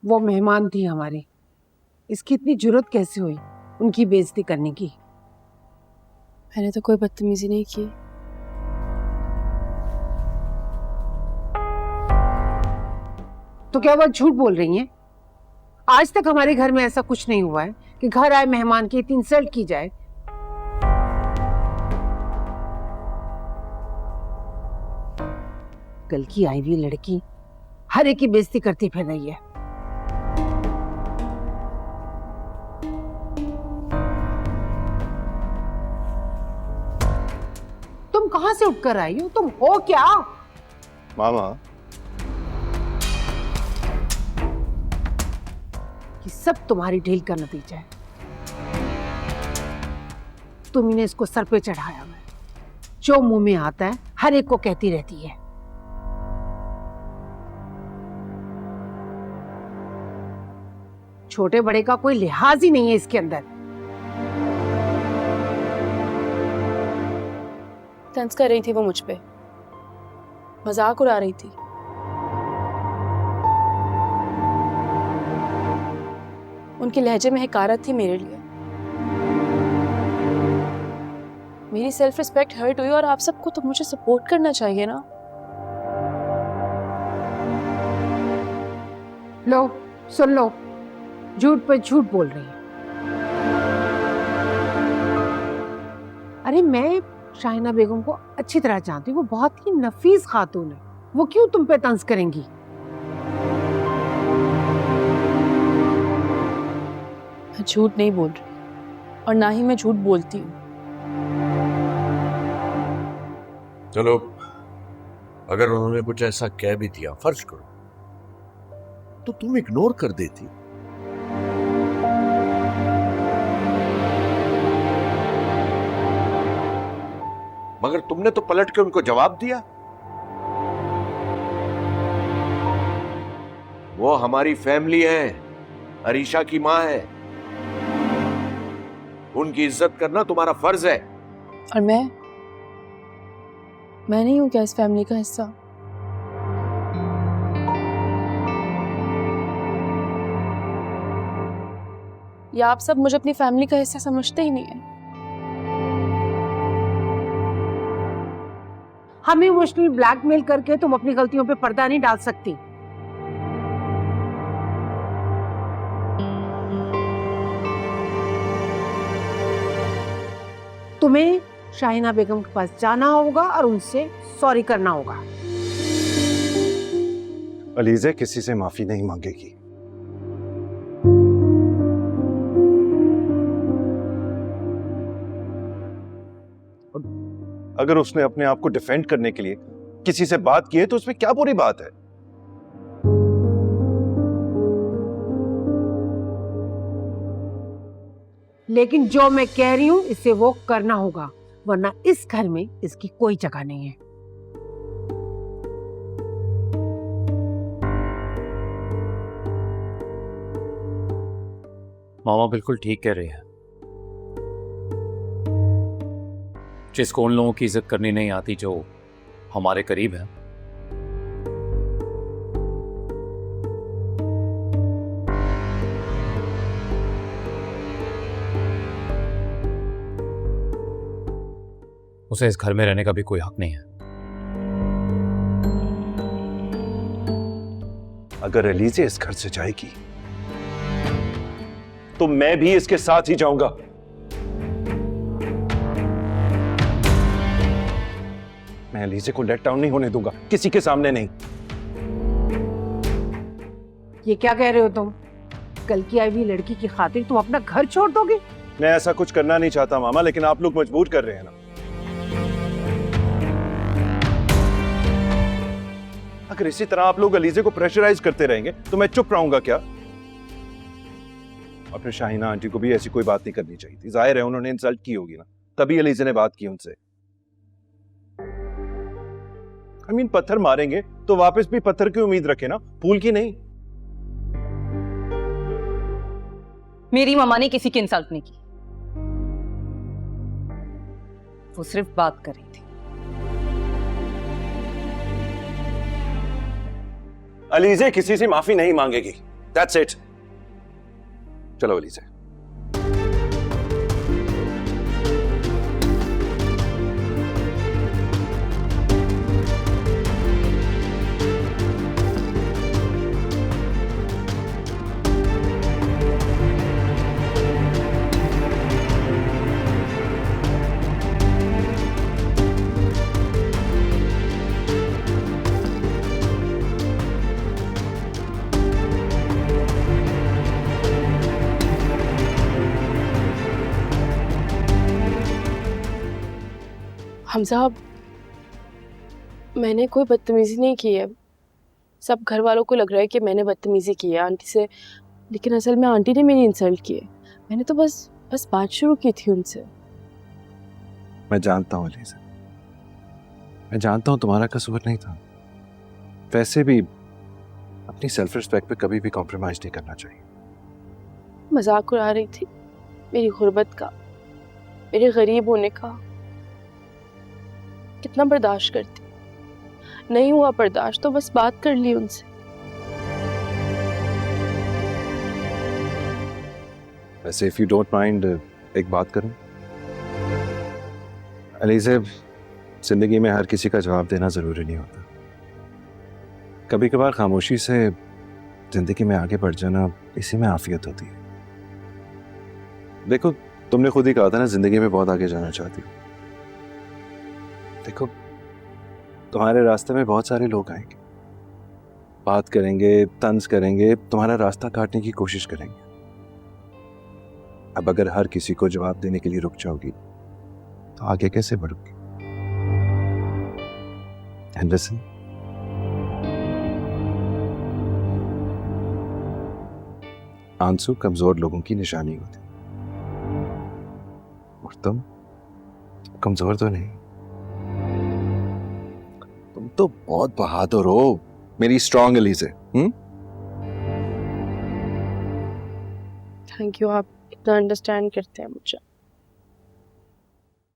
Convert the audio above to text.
वो मेहमान थी हमारी, इसकी इतनी जुर्रत कैसे हुई उनकी बेइज्जती करने की? मैंने तो कोई बदतमीजी नहीं की। तो क्या वो झूठ बोल रही हैं? आज तक हमारे घर में ऐसा कुछ नहीं हुआ है कि घर आए मेहमान की इतनी इंसल्ट की जाए। कल की आई हुई लड़की हर एक की बेइज्जती करती फिर रही है। तुम कहां से उठकर आई हो? तुम हो क्या? मामा, ये सब तुम्हारी ढील का नतीजा है। तुम इन्हें इसको सर पे चढ़ाया हुआ है, जो मुंह में आता है हर एक को कहती रहती है। छोटे बड़े का कोई लिहाज ही नहीं है इसके अंदर। तंज कर रही थी वो मुझ पे, मजाक उड़ा रही थी। उनके लहजे में हकारत थी मेरे लिए। मेरी सेल्फ रिस्पेक्ट हर्ट हुई और आप सबको तो मुझे सपोर्ट करना चाहिए ना। लो सुन लो, झूठ पे झूठ बोल रही है। अरे मैं शाहिना बेगम को अच्छी तरह जानती हूँ, वो बहुत ही नफीस खातून है। वो क्यों तुम पे तंज करेंगी? मैं झूठ नहीं बोल रही और ना ही मैं झूठ बोलती हूँ। चलो, अगर उन्होंने कुछ ऐसा कह भी दिया, फर्ज करो, तो तुम इग्नोर कर देती। मगर तुमने तो पलट के उनको जवाब दिया। वो हमारी फैमिली है, अरीशा की मां है, उनकी इज्जत करना तुम्हारा फर्ज है। और मैं नहीं हूं क्या इस फैमिली का हिस्सा? या आप सब मुझे अपनी फैमिली का हिस्सा समझते ही नहीं है? हमें इमोशनल ब्लैकमेल करके तुम अपनी गलतियों पे पर्दा नहीं डाल सकती। तुम्हें शाहिना बेगम के पास जाना होगा और उनसे सॉरी करना होगा। अलीज़े किसी से माफी नहीं मांगेगी। अगर उसने अपने आप को डिफेंड करने के लिए किसी से बात की है तो उसमें क्या बुरी बात है? लेकिन जो मैं कह रही हूं इसे वो करना होगा, वरना इस घर में इसकी कोई जगह नहीं है। मामा बिल्कुल ठीक कह रही है। जिसको उन लोगों की इज्जत करनी नहीं आती जो हमारे करीब है। उसे इस घर में रहने का भी कोई हक नहीं है। अगर अलीज़े इस घर से जाएगी तो मैं भी इसके साथ ही जाऊंगा। मैं अलीज़े को लेट डाउन नहीं होने दूंगा, किसी के सामने नहीं। ये क्या कह रहे हो तुम? कल की आई हुई लड़की की खातिर तुम अपना घर छोड़ दोगे? मैं ऐसा कुछ करना नहीं चाहता मामा, लेकिन आप लोग मजबूर कर रहे हैं ना। अगर इसी तरह आप लोग अलीज़े को प्रेशराइज करते रहेंगे तो मैं चुप रहूंगा क्या? और फिर शाहिना आंटी को भी ऐसी कोई बात नहीं करनी चाहिए थी। जाहिर है उन्होंने इंसल्ट की होगी ना, तभी अलीज़े ने बात की उनसे। पत्थर मारेंगे तो वापस भी पत्थर की उम्मीद रखे ना, फूल की नहीं। मेरी मम्मा ने किसी की इंसल्ट नहीं की, वो सिर्फ बात कर रही थी। अलीज़े किसी से माफी नहीं मांगेगी। That's it. चलो एलिज़ा। हमजा, मैंने कोई बदतमीजी नहीं की है। सब घर वालों को लग रहा है कि मैंने बदतमीजी की है आंटी से, लेकिन असल में आंटी ने मेरी इंसल्ट की है। मैंने तो बस बात शुरू की थी उनसे। मैं जानता हूँ एलिज़ा, मैं जानता हूँ तुम्हारा कसूर नहीं था। वैसे भी अपनी सेल्फ रिस्पेक्ट पे कभी भी कॉम्प्रोमाइज नहीं करना चाहिए। मजाक उड़ा रही थी मेरी गुर्बत का, मेरे गरीब होने का। कितना बर्दाश्त करती, नहीं हुआ बर्दाश्त तो बस बात कर ली उनसे। वैसे इफ यू डोंट माइंड एक बात करूं एलिज़ा, जिंदगी में हर किसी का जवाब देना जरूरी नहीं होता। कभी कभार खामोशी से जिंदगी में आगे बढ़ जाना, इसी में आफियत होती है। देखो, तुमने खुद ही कहा था ना जिंदगी में बहुत आगे जाना चाहती हो। देखो, तुम्हारे रास्ते में बहुत सारे लोग आएंगे, बात करेंगे, तंज करेंगे, तुम्हारा रास्ता काटने की कोशिश करेंगे। अब अगर हर किसी को जवाब देने के लिए रुक जाओगी तो आगे कैसे बढ़ोगी? एंड लिसन, आंसू कमजोर लोगों की निशानी होती, और तुम कमजोर तो नहीं, तुम तो बहुत बहादुर हो मेरी स्ट्रॉन्ग एलिज़ा। थैंक यू, आप इतना अंडरस्टैंड करते हैं मुझे।